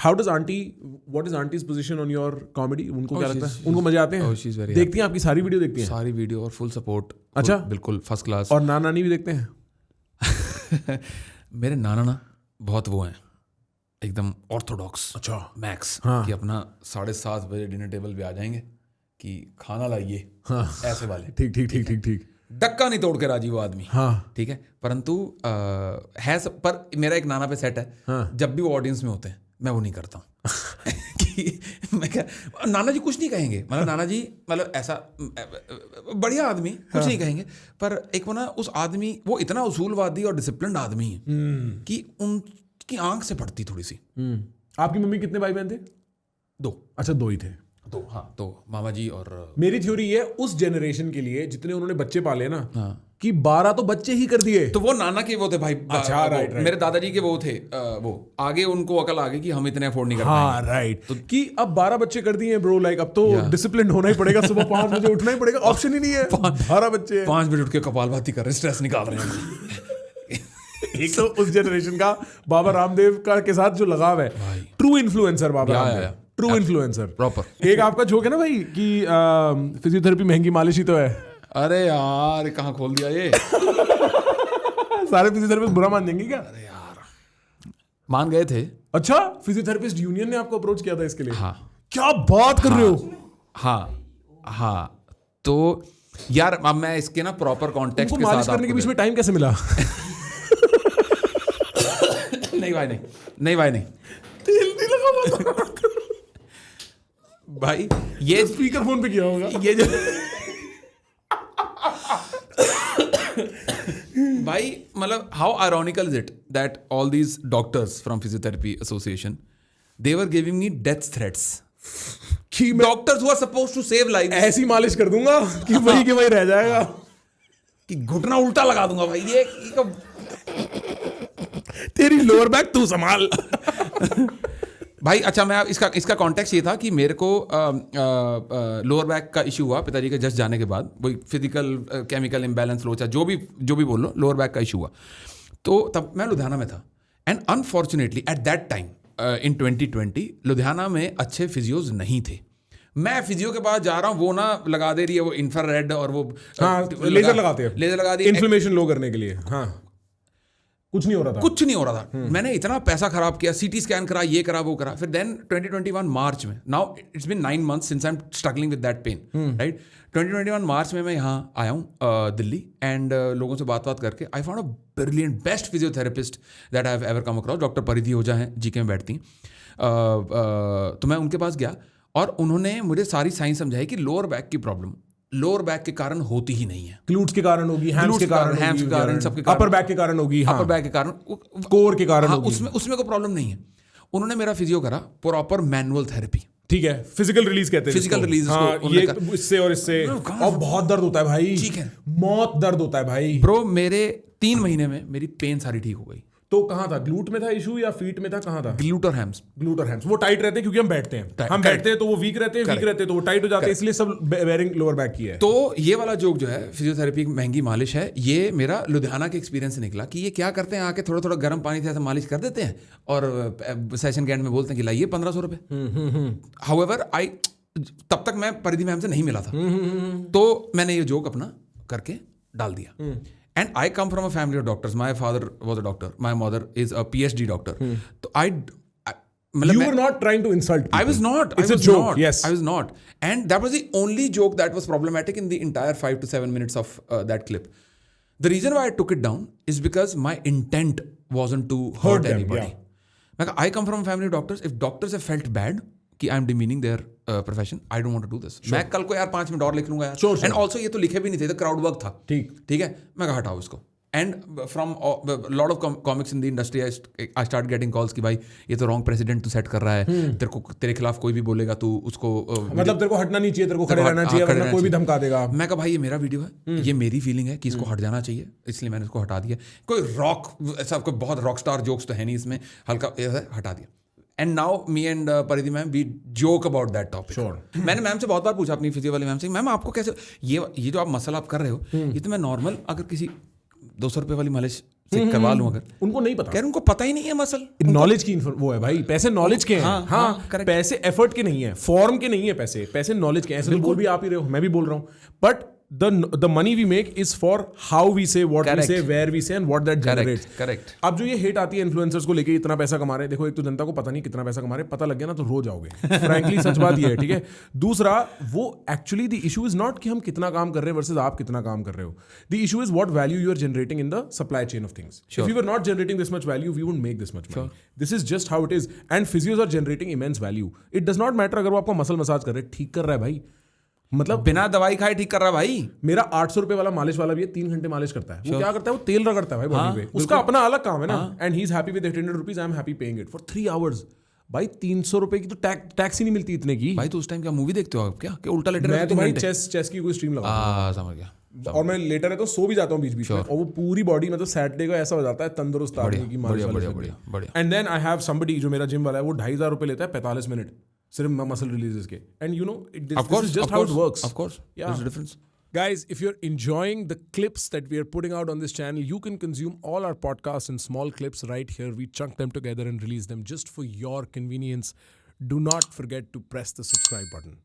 How does aunty, what is aunties position on your comedy? उनको क्या लगता है? उनको मजे आते हैं? देखती हैं आपकी सारी वीडियो? देखती हैं सारी वीडियो और फुल सपोर्ट। अच्छा, बिल्कुल फर्स्ट क्लास। और नाना नानी भी देखते हैं? मेरे नाना ना बहुत वो हैं, एकदम ऑर्थोडॉक्स। अच्छा, मैक्स। हाँ। कि अपना 7:30 बजे डिनर टेबल पे आ जाएंगे कि खाना लाइए। हाँ, ऐसे वाले। ठीक ठीक ठीक ठीक ठीक। डक्का नहीं तोड़ के राजी वो आदमी। हाँ, ठीक है, परंतु है सब। पर मेरा एक नाना पे सेट है। हाँ। जब भी वो ऑडियंस में होते हैं मैं वो नहीं करता हूँ कि मैं क्या, नाना जी कुछ नहीं कहेंगे, मतलब नाना जी मतलब ऐसा बढ़िया आदमी, कुछ नहीं कहेंगे, पर एक वो ना उस आदमी, वो इतना उसूलवादी और डिसिप्लिन्ड आदमी है कि उनकी आंख से पड़ती थोड़ी सी। आपकी मम्मी कितने भाई बहन थे? 2। अच्छा, 2 ही थे। तो हाँ, तो मामा जी और मेरी थ्योरी है उस जनरेशन के लिए जितने उन्होंने बच्चे पाले ना, हाँ, कि 12 तो बच्चे ही कर दिए। तो वो नाना के वो थे भाई। अच्छा, राइट। मेरे दादाजी के वो थे, वो आगे उनको अकल आ गई कि हम इतने अफोर्ड नहीं कर हाँ, पाएंगे। राइट। तो कि अब 12 बच्चे कर दिए ब्रो, लाइक अब तो डिसिप्लिन होना ही पड़ेगा, सुबह 5 बजे उठना ही पड़ेगा, ऑप्शन ही नहीं है। 12 बच्चे हैं, 5 बजे उठ के कपालभाति कर रहे हैं, स्ट्रेस निकाल रहे हैं। एक तो उस जनरेशन का बाबा रामदेव का के साथ जो लगाव है, true influencer Baba Ramdev, true influencer proper. एक आपका जोक है ना भाई कि फिजियोथेरेपी महंगी मालिश ही तो है। अरे यार कहाँ खोल दिया ये। सारे फिजियोथेरेपिस्ट बुरा मान जाएंगे क्या? अरे यार मान गए थे। अच्छा, फिजियोथेरेपिस्ट यूनियन ने आपको अप्रोच किया था इसके लिए? हाँ। क्या बात कर रहे हो? हाँ, तो यार अब मैं इसके ना प्रॉपर कॉन्टेक्स्ट के साथ मालिश करने के बीच में टाइम कैसे मिला? नहीं भाई, नहीं भाई, नहीं तेल नहीं लगा भाई, ये स्पीकर फोन पे किया होगा ये जो भाई, मतलब how ironical is it that all these doctors from physiotherapy association they were giving me death threats कि doctors who are supposed to save life. ऐसी मालिश कर दूंगा कि वही के वही रह जाएगा, कि घुटना उल्टा लगा दूंगा भाई। ये तेरी लोअर बैक तू संभाल। भाई अच्छा, मैं इसका कॉन्टेक्स्ट ये था कि मेरे को लोअर बैक का इशू हुआ पिताजी के जस्ट जाने के बाद। वही फिजिकल केमिकल इम्बैलेंस लोचा जो भी बोल लो, लोअर बैक का इशू हुआ। तो तब मैं लुधियाना में था, and unfortunately at that time in 2020 Ludhiana में अच्छे फिजियोज नहीं थे। मैं फिजियो के पास जा रहा हूँ, वो ना लगा दे रही है वो इंफ्रारेड और वो लेजर लगाते हैं, लेजर लगा दी इन्फ्लेमेशन लो करने के लिए। हाँ, कुछ नहीं हो रहा था। मैंने इतना पैसा खराब किया, सीटी स्कैन करा, ये करा, वो करा। फिर देन 2021 मार्च में, now it's been 9 months since I am struggling with that pain, right. 2021 March में मैं यहाँ आया हूँ दिल्ली, एंड लोगों से बात करके I found a brilliant best physiotherapist that I have ever come across. Doctor परिधि ओझा हैं, जीके में बैठती हैं। तो मैं उनके पास गया और उन्होंने मुझे सारी साइंस समझाई कि लोअर बैक की प्रॉब्लम लोअर बैक के कारण होती ही नहीं है, ग्लूट्स के कारण होगी, हैम्स के कारण, सबके कारण, अपर बैक के कारण होगी, अपर बैक के कारण, कोर के कारण होगी। उसमें कोई प्रॉब्लम नहीं है। उन्होंने मेरा फिजियो करा, प्रॉपर मैनुअल थेरेपी, ठीक है, फिजिकल रिलीज कहते हैं, फिजिकल रिलीज। ये इससे और इससे, और बहुत दर्द होता है भाई, ठीक है, मौत दर्द होता है भाई। ब्रो मेरे 3 महीने में मेरी पेन सारी ठीक हो गई। तो कहाँ था, ग्लूट में था इशू या फीट में था, कहाँ था? ग्लूट और हैम्स। वो टाइट रहते हैं क्योंकि हम बैठते हैं, हम बैठते हैं तो वो वीक रहते हैं, वीक रहते हैं तो वो टाइट हो जाते हैं, इसलिए सब बेयरिंग लोअर बैक की है। तो ये वाला जोक जो है फिजियोथेरेपी की महंगी मालिश है, ये मेरा लुधियाना के एक्सपीरियंस से निकला कि ये क्या करते हैं, आके थोड़ा थोड़ा गर्म पानी से ऐसा मालिश कर देते हैं और सेशन के एंड में बोलते हैं कि लाइए 1500 रुपये। हाउएवर तब तक मैं परिधि मैम से नहीं मिला था, तो मैंने ये जोक अपना करके डाल दिया। And I come from a family of doctors. My father was a doctor. My mother is a PhD doctor. So you were not trying to insult people. I was not. It's a joke. Yes. I was not. And that was the only joke that was problematic in the entire 5 to 7 minutes of that clip. The reason why I took it down is because my intent wasn't to hurt anybody. Yeah. I come from a family of doctors. If doctors have felt bad कि I am demeaning their profession, I don't want to do this. मैं कल को यार 5 minute और लिख लूंगा यार, and also ये तो लिखे भी नहीं थे, तो क्राउड वर्क था, ठीक है, मैं कहा हटाओ इसको। And from lot of comics in the industry I start getting calls कि भाई ये तो रॉन्ग प्रेसिडेंट तू सेट कर रहा है, तेरे खिलाफ कोई भी बोलेगा तू उसको मतलब तेरे को हटना नहीं चाहिए, तेरे को खड़े रहना चाहिए, वरना कोई भी धमका देगा। मैं कहा भाई ये मेरा वीडियो है, ये मेरी फीलिंग है कि इसको हट जाना चाहिए, इसलिए मैंने इसको हटा दिया। कोई रॉक ऐसा कोई बहुत रॉक स्टार जोक्स तो है नहीं इसमें, हल्का हटा दिया। And now me and परिधि ma'am we joke about that topic. Sure. मैंने मैम से बहुत बार पूछा, अपनी फिजियो वाली मैम से, मैम आपको कैसे ये जो आप मसल आप कर रहे हो, ये तो मैं नॉर्मल अगर किसी 200 रुपये वाली मालिश से करवा लूं अगर, उनको नहीं पता, कह रहे उनको पता ही नहीं है मसल। नॉलेज की वो है भाई, पैसे नॉलेज के हैं। हाँ, correct. पैसे एफर्ट के नहीं है, फॉर्म के नहीं है, पैसे नॉलेज के हैं। ऐसे तो बोल भी आप ही रहे हो, मैं भी बोल रहा हूँ, but the money we make is for how we say, what we say, where we say and what that generates. Correct. अब जो ये हेट आती है इन्फ्लुएंसर्स को लेके, इतना पैसा कमा रहे हैं, देखो एक तो जनता को पता नहीं कितना पैसा कमा रहे हैं, पता लग गया ना तो रो जाओगे। फ्रैंकली सच बात ये है, ठीक है। दूसरा, वो actually the issue is not कि हम कितना काम कर रहे हैं वर्सेस आप कितना काम कर रहे हो। The issue is what value you are generating in the supply chain of things. If you are not generating this much value, we wouldn't make this much money. This is just how it is, and physios are generating immense value. It does not matter अगर वो आपको muscle massage कर रहे हैं, ठीक कर रहा है भाई, मतलब बिना दवाई खाए ठीक कर रहा भाई। मेरा 800 रुपए वाला मालिश वाला भी है, 3 घंटे मालिश करता है। वो क्या करता है, वो तेल रगड़ता है भाई बॉडी पे, उसका अपना अलग काम है ना। And he is happy with 800 rupees, I am happy paying it for 3 hours. भाई 300 रुपए की तो टैक्स ही नहीं मिलती इतने की भाई। तो उस टाइम क्या मूवी देखते हो आप, क्या उल्टा लेटर? मैं तो भाई चेस की कोई स्ट्रीम लगा, समझ गया। और मैं लेटर रहता हूँ, सो भी जाता हूँ बीच बीच में, और वो पूरी बॉडी मतलब सैटरडे को ऐसा हो जाता है तंदुरुस्त आदमी की मालिश वाली। And then I have somebody जो मेरा जिम वाला है, वो 2500 रुपए लेता है 45 मिनट सिर्फ मसल रिलीजेस के। And you know this is just how it works. Of course, there's a difference. Guys, if you're enjoying the clips that we are putting out on this channel, you can consume all our podcasts in small clips right here. We chunk them together and release them just for your convenience. Do not forget to press the subscribe button.